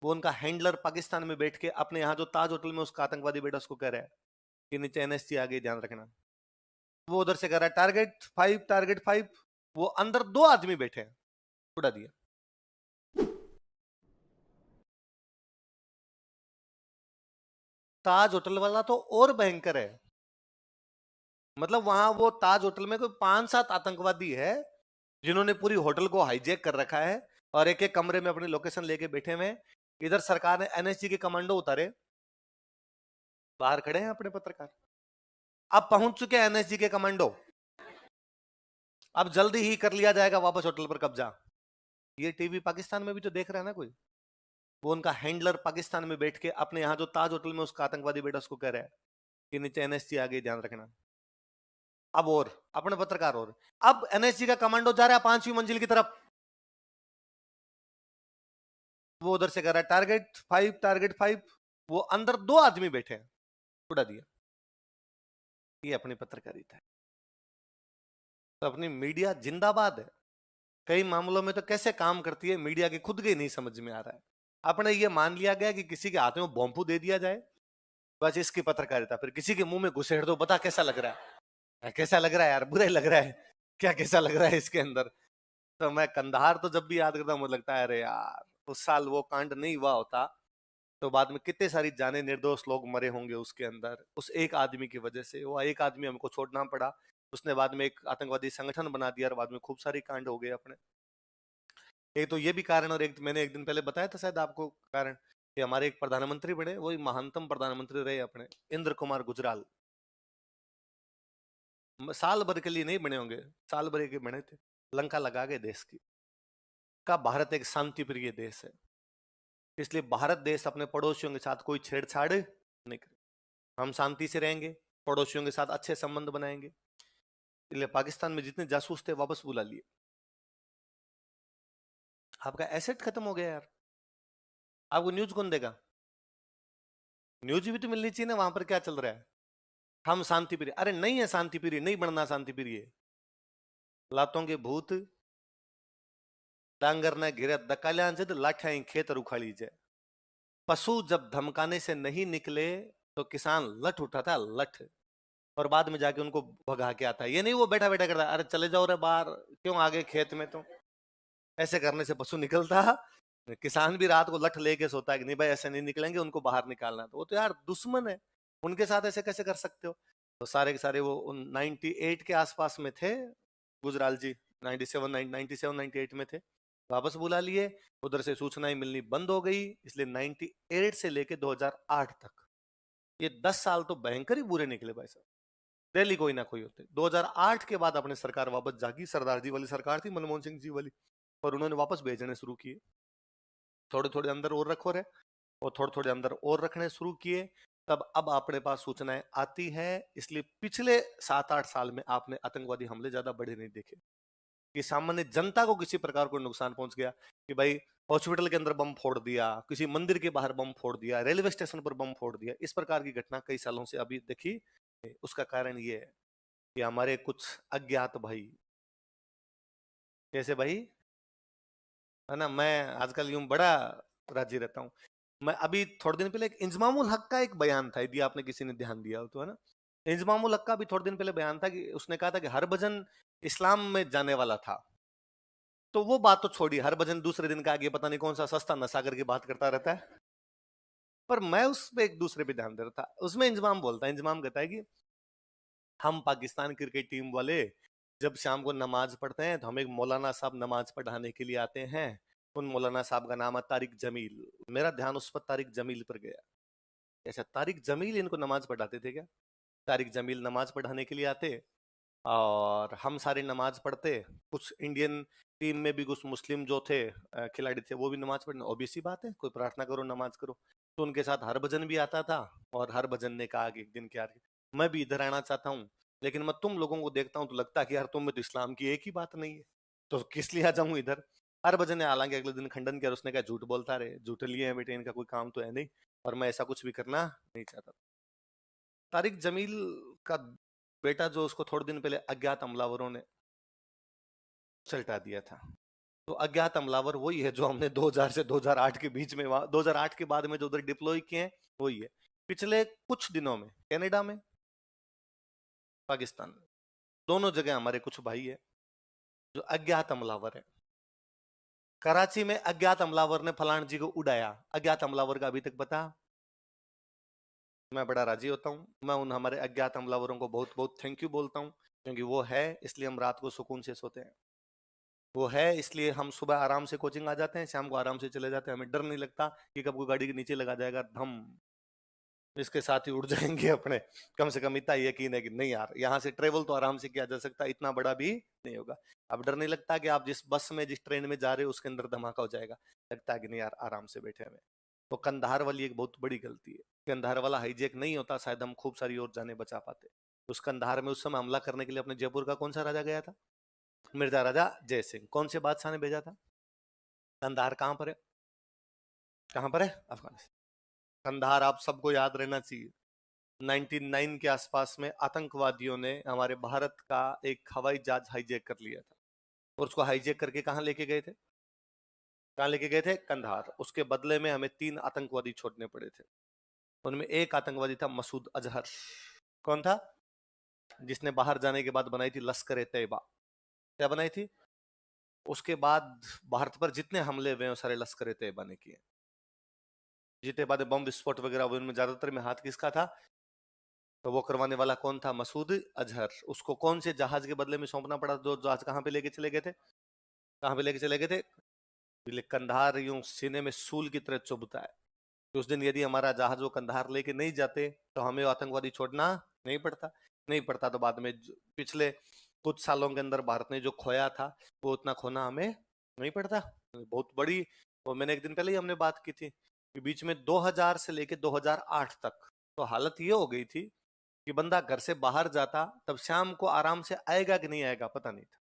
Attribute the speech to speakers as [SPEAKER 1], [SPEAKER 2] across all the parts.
[SPEAKER 1] वो उनका हैंडलर पाकिस्तान में बैठ के अपने यहाँ जो ताज होटल में उसका आतंकवादी बेटा उसको कह रहा है कि नीचे एनएसजी आ गई, ध्यान रखना। वो उधर से कह रहा है टारगेट 5, टारगेट 5। वो अंदर 2 आदमी बैठे हैं, उड़ा दिया। ताज होटल वाला तो और भयंकर है। मतलब वहां वो ताज होटल में कोई 5-7 आतंकवादी है जिन्होंने पूरी होटल को हाईजैक कर रखा है और एक एक कमरे में अपनी लोकेशन लेके बैठे हुए हैं। इधर सरकार ने एनएसजी के कमांडो उतारे, बाहर खड़े हैं अपने पत्रकार। अब पहुंच चुके हैं एनएसजी के कमांडो, अब जल्दी ही कर लिया जाएगा वापस होटल पर कब्जा। ये टीवी पाकिस्तान में भी तो देख रहा है ना कोई। वो उनका हैंडलर पाकिस्तान में बैठ के अपने यहाँ जो ताज होटल में उसका आतंकवादी बेटा उसको कह रहा है कि नीचे एनएसजी आ गई, ध्यान रखना। अब और अपने पत्रकार, और अब एनएसजी का कमांडो जा रहा है 5वीं मंजिल की तरफ। वो उधर से कह रहा है टारगेट 5, टारगेट 5। वो अंदर 2 आदमी बैठे हैं, उड़ा दिया। ये अपनी पत्रकारिता है। तो अपनी मीडिया जिंदाबाद है। कई मामलों में तो कैसे काम करती है मीडिया की खुद के नहीं समझ में आ रहा है। अपने ये मान लिया गया कि किसी के हाथ में बॉम्बू दे दिया जाए, बस इसकी पत्रकारिता। फिर किसी के मुंह में घुसेड़ दो, बता कैसा लग रहा है, कैसा लग रहा है यार, बुरा ही लग रहा है क्या, कैसा लग रहा है इसके अंदर। तो मैं कंधार तो जब भी याद करता हूं मुझे लगता है अरे यार उस साल वो कांड नहीं हुआ होता तो बाद में कितने सारी जाने निर्दोष लोग मरे होंगे उसके अंदर, उस एक आदमी की वजह से। वो एक आदमी हमको छोड़ना पड़ा, उसने बाद में एक आतंकवादी संगठन बना दिया और बाद में खूब सारी कांड हो गए अपने। एक तो ये भी कारण, और एक मैंने एक दिन पहले बताया था शायद आपको कारण, कि हमारे एक प्रधानमंत्री बने, वही महानतम प्रधानमंत्री रहे अपने, इंद्र कुमार गुजराल। साल भर के लिए नहीं बने होंगे, साल भर के बने थे, लंका लगा गए देश की। का भारत एक शांति प्रिय देश है, इसलिए भारत देश अपने पड़ोसियों के साथ कोई छेड़छाड़ नहीं करे। हम शांति से रहेंगे, पड़ोसियों के साथ अच्छे संबंध बनाएंगे। इसलिए पाकिस्तान में जितने जासूस थे वापस बुला लिए। आपका एसेट खत्म हो गया यार, आपको न्यूज कौन देगा? न्यूज भी तो मिलनी चाहिए ना वहां पर क्या चल रहा है। हम शांति प्रिय, अरे नहीं है शांति प्रिय, नहीं बनना शांति प्रिय। लातों के भूत डांगर ने घिरे दकाल्यान से तो लाठियां खेत उखाड़ी जाए। पशु जब धमकाने से नहीं निकले तो किसान लठ उठा था, लठ, और बाद में जाके उनको भगा के आता है। ये नहीं वो बैठा बैठा करता अरे चले जाओ रे बाहर, क्यों आगे खेत में, तो ऐसे करने से पशु निकलता। किसान भी रात को लठ लेके सोता है कि नहीं भाई ऐसे नहीं निकलेंगे, उनको बाहर निकालना। तो वो तो यार दुश्मन है, उनके साथ ऐसे कैसे कर सकते हो। तो सारे के सारे वो 98 के आसपास में थे गुजराल जी, 97 97 98 में थे, वापस बुला लिए। उधर से सूचनाएं मिलनी बंद हो गई, इसलिए 98 से लेके 2008 तक ये 10 साल तो भयंकर ही बुरे निकले भाई साहब। डेली कोई ना कोई होते। 2008 के बाद अपनी सरकार वापस जागी, सरदार जी वाली सरकार थी, मनमोहन सिंह जी वाली, और उन्होंने वापस भेजने शुरू किए। थोड़े थोड़े अंदर और रखो रहे, और थोड़े थोड़े अंदर और रखने शुरू किए। तब अब अपने पास सूचनाएं आती है, इसलिए पिछले 7-8 साल में आपने आतंकवादी हमले ज्यादा बड़े नहीं देखे कि सामान्य जनता को किसी प्रकार को नुकसान पहुंच गया, कि भाई हॉस्पिटल के अंदर बम फोड़ दिया, किसी मंदिर के बाहर बम फोड़ दिया, रेलवे स्टेशन पर बम फोड़ दिया। इस प्रकार की घटना कई सालों से अभी देखी। उसका कारण ये है कि हमारे कुछ अज्ञात भाई, कैसे भाई, है ना, मैं आजकल यूं बड़ा राजी रहता हूँ। मैं अभी थोड़े दिन पहले एक इंजमामुल हक का एक बयान था, यदि आपने किसी ने ध्यान दिया हो तो, है ना। इंजमामुल हक का भी थोड़े दिन पहले बयान था कि उसने कहा था कि हरभजन इस्लाम में जाने वाला था। तो वो बात तो छोड़ी, हरभजन दूसरे दिन का आगे पता नहीं कौन सा सस्ता नशा करके बात करता रहता है। पर मैं उस पे एक दूसरे पे ध्यान दे रहा था। उसमें इंजमाम बोलता है, इंजमाम कहता है कि हम पाकिस्तान क्रिकेट टीम वाले जब शाम को नमाज पढ़ते हैं तो हम एक मौलाना साहब नमाज पढ़ाने के लिए आते हैं। उन मौलाना साहब का नाम है तारिक जमील। मेरा ध्यान उस पर तारिक जमील पर गया। ऐसा तारिक जमील इनको नमाज पढ़ाते थे क्या? तारिक जमील नमाज पढ़ाने के लिए आते और हम सारे नमाज पढ़ते। कुछ इंडियन टीम में भी कुछ मुस्लिम जो थे खिलाड़ी थे, वो भी नमाज पढ़ने, ओबीसी बात है, कोई प्रार्थना करो नमाज करो। तो उनके साथ हरभजन भी आता था, और हरभजन ने कहा कि एक दिन क्या, मैं भी इधर आना चाहता हूँ, लेकिन मैं तुम लोगों को देखता हूँ तो लगता है कि यार तुम में तो इस्लाम की एक ही बात नहीं है, तो किस लिए आ जाऊं इधर। हरभजन ने हालांकि अगले दिन खंडन किया, उसने कहा झूठ बोलता रहे, झूठ लिए हैं बेटे, इनका कोई काम तो है नहीं, और मैं ऐसा कुछ भी करना नहीं चाहता। तारिक जमील का बेटा जो, उसको थोड़े दिन पहले अज्ञात हमलावरों ने सल्टा दिया था। तो अज्ञात हमलावर वही है जो हमने 2000 से 2008 के बीच में, 2008 के बाद में जो उधर डिप्लॉय किए हैं वही है। पिछले कुछ दिनों में कनाडा में, पाकिस्तान में, दोनों जगह हमारे कुछ भाई है जो अज्ञात हमलावर है। कराची में अज्ञात हमलावर ने फलान जी को उड़ाया, अज्ञात हमलावर का अभी तक पता। मैं बड़ा राजी होता हूँ, मैं उन हमारे अज्ञात हमलावरों को बहुत बहुत थैंक यू बोलता हूँ, क्योंकि वो है इसलिए हम रात को सुकून से सोते हैं, वो है इसलिए हम सुबह आराम से कोचिंग आ जाते हैं, शाम को आराम से चले जाते हैं, हमें डर नहीं लगता कि कब कोई गाड़ी के नीचे लगा जाएगा धम, इसके साथ ही उड़ जाएंगे अपने। कम से कम इतना यकीन है कि नहीं यार, यहाँ से ट्रेवल तो आराम से किया जा सकता है, इतना बड़ा भी नहीं होगा। अब डर नहीं लगता कि आप जिस बस में जिस ट्रेन में जा रहे हो उसके अंदर धमाका हो जाएगा, लगता है कि नहीं यार आराम से बैठे हमें। तो कंधार वाली एक बहुत बड़ी गलती है, कंधार वाला हाईजेक नहीं होता शायद हम खूब सारी और जाने बचा पाते। उस कंधार में उस समय हमला करने के लिए अपने जयपुर का कौन सा राजा गया था? मिर्जा राजा जय सिंह। कौन से बादशाह ने भेजा था? कंधार कहाँ पर है? कहाँ पर है? अफगानिस्तान। कंधार आप सबको याद रहना चाहिए, 99 के आसपास में आतंकवादियों ने हमारे भारत का एक हवाई जहाज हाईजैक कर लिया था, और उसको हाईजैक करके कहाँ लेके गए थे? कहाँ लेके गए थे? कंधार। उसके बदले में हमें 3 आतंकवादी छोड़ने पड़े थे। उनमें एक आतंकवादी था मसूद अजहर। कौन था? जिसने बाहर जाने के बाद बनाई थी लश्कर ए तैयबा। क्या बनाई थी? उसके बाद भारत पर जितने हमले हुए हैं सारे लश्कर ए तैयबा ने किए। जितने बाद बम विस्फोट वगैरह हुए उनमें ज्यादातर में हाथ किसका था? तो वो करवाने वाला कौन था? मसूद अजहर। उसको कौन से जहाज के बदले में सौंपना पड़ा? जो जहाज कहाँ पे लेके चले गए थे? कहाँ पे लेके चले गए थे? कंधार यूं सीने में सूल की तरह चुभता है कि उस दिन यदि हमारा जहाज वो कंधार लेके नहीं जाते तो हमें आतंकवादी छोड़ना नहीं पड़ता। नहीं पड़ता तो बाद में पिछले कुछ सालों के अंदर भारत ने जो खोया था वो उतना खोना हमें नहीं पड़ता। बहुत बड़ी, वो मैंने एक दिन पहले ही हमने बात की थी कि बीच में 2000 से लेके 2008 तक तो हालत ये हो गई थी कि बंदा घर से बाहर जाता तब शाम को आराम से आएगा कि नहीं आएगा पता नहीं था।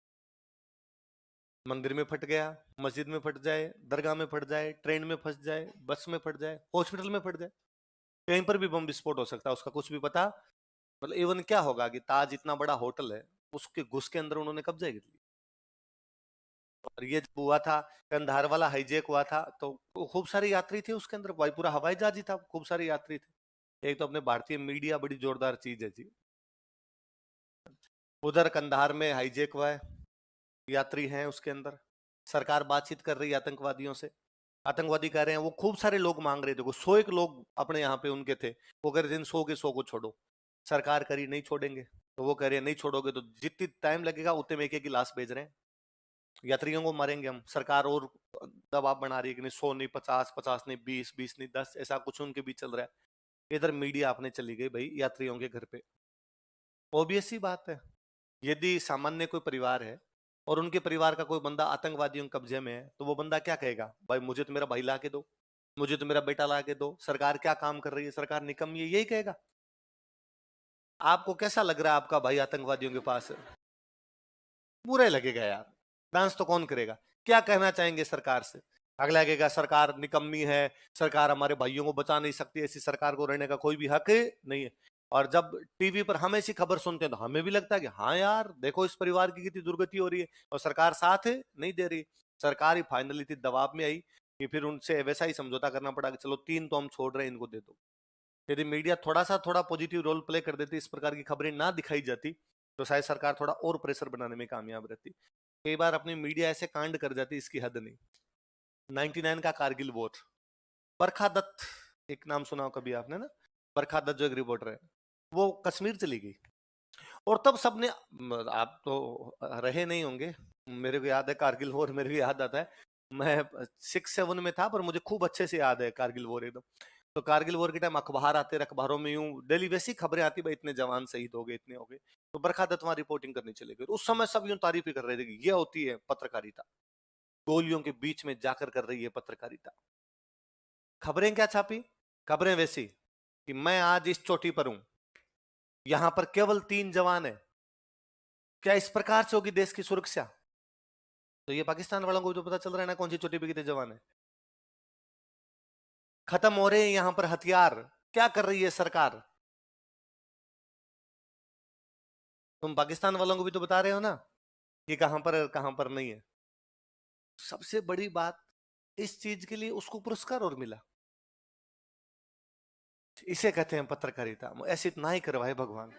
[SPEAKER 1] मंदिर में फट गया, मस्जिद में फट जाए, दरगाह में फट जाए, ट्रेन में फंस जाए, बस में फट जाए, हॉस्पिटल में फट जाए, कहीं पर भी बम विस्फोट हो सकता है, उसका कुछ भी पता। मतलब इवन क्या होगा कि ताज इतना बड़ा होटल है, उसके घुस के अंदर उन्होंने कब्जा कर लिया। और ये जब हुआ था, कंधार वाला हाईजेक हुआ था, तो खूब सारे यात्री थे उसके अंदर, भाई पूरा हवाई जहाज ही था, खूब सारे यात्री थे। एक तो अपने भारतीय मीडिया बड़ी जोरदार चीज है जी। उधर कंधार में हाईजेक हुआ है, यात्री हैं उसके अंदर, सरकार बातचीत कर रही है आतंकवादियों से, आतंकवादी कह रहे हैं, वो खूब सारे लोग मांग रहे थे, वो 100 एक लोग अपने यहाँ पे उनके थे, वो कह रहे थे 100 के 100 को छोड़ो। सरकार करी नहीं छोड़ेंगे, तो वो कह रहे हैं नहीं छोड़ोगे तो जितनी टाइम लगेगा उतने में एक एक लाश भेज रहे हैं, यात्रियों को मारेंगे हम। सरकार और दबाव बना रही है कि नहीं 100 नहीं 50, 50 नहीं 20, 20 नहीं 10, ऐसा कुछ उनके बीच चल रहा है। इधर मीडिया अपने चली गई भाई यात्रियों के घर पे। ओबीएस सी बात है, यदि सामान्य कोई परिवार है और उनके परिवार का कोई बंदा आतंकवादियों के कब्जे में है तो वो बंदा क्या कहेगा? भाई मुझे तो मेरा भाई ला के दो, मुझे तो मेरा बेटा ला के दो, सरकार क्या काम कर रही है, सरकार निकम्मी है, यही कहेगा। आपको कैसा लग रहा है आपका भाई आतंकवादियों के पास है? बुरा ही लगेगा यार, डांस तो कौन करेगा। क्या कहना चाहेंगे सरकार से? अगला कहेगा सरकार निकम्मी है, सरकार हमारे भाइयों को बचा नहीं सकती, ऐसी सरकार को रहने का कोई भी हक नहीं है। और जब टीवी पर हम ऐसी खबर सुनते हैं तो हमें भी लगता है कि हाँ यार देखो इस परिवार की कितनी दुर्गति हो रही है, और सरकार साथ नहीं दे रही। सरकार ही फाइनली थी दबाव में आई कि फिर उनसे वैसा ही समझौता करना पड़ा कि चलो 3 तो हम छोड़ रहे हैं, इनको दे दो। यदि मीडिया थोड़ा पॉजिटिव रोल प्ले कर देती, इस प्रकार की खबरें ना दिखाई जाती, तो शायद सरकार थोड़ा और प्रेशर बनाने में कामयाब रहती। कई बार अपनी मीडिया ऐसे कांड कर जाती इसकी हद नहीं। 99 का कारगिल वॉर, बरखा दत्त, एक नाम सुना हो कभी आपने ना? बरखा दत्त जो एक रिपोर्टर है, वो कश्मीर चली गई, और तब सबने, आप तो रहे नहीं होंगे, मेरे को याद है कारगिल वॉर, मेरे को याद आता है, मैं 6-7 में था पर मुझे खूब अच्छे से याद है कारगिल वॉर एकदम। तो कारगिल वॉर के टाइम अखबार आते, अखबारों में यूं डेली वैसी खबरें आती, भाई इतने जवान शहीद हो गए, इतने हो गए। तो बरखा दत्त वहां रिपोर्टिंग करनी चले गए, उस समय सब यूं तारीफ ही कर रहे थे कि ये होती है पत्रकारिता, गोलियों के बीच में जाकर कर रही है पत्रकारिता। खबरें क्या छापी? खबरें वैसी कि मैं आज इस चोटी पर हूं, यहां पर केवल 3 जवान है, क्या इस प्रकार से होगी देश की सुरक्षा? तो ये पाकिस्तान वालों को तो पता चल रहा है ना कौन सी चोटी पे कितने जवान है। खत्म हो रहे हैं यहां पर हथियार, क्या कर रही है सरकार? तुम पाकिस्तान वालों को भी तो बता रहे हो ना कि कहां पर नहीं है। सबसे बड़ी बात, इस चीज के लिए उसको पुरस्कार और मिला। इसे कहते हैं पत्रकारिता। ऐसे इतना ही करवाए भगवान।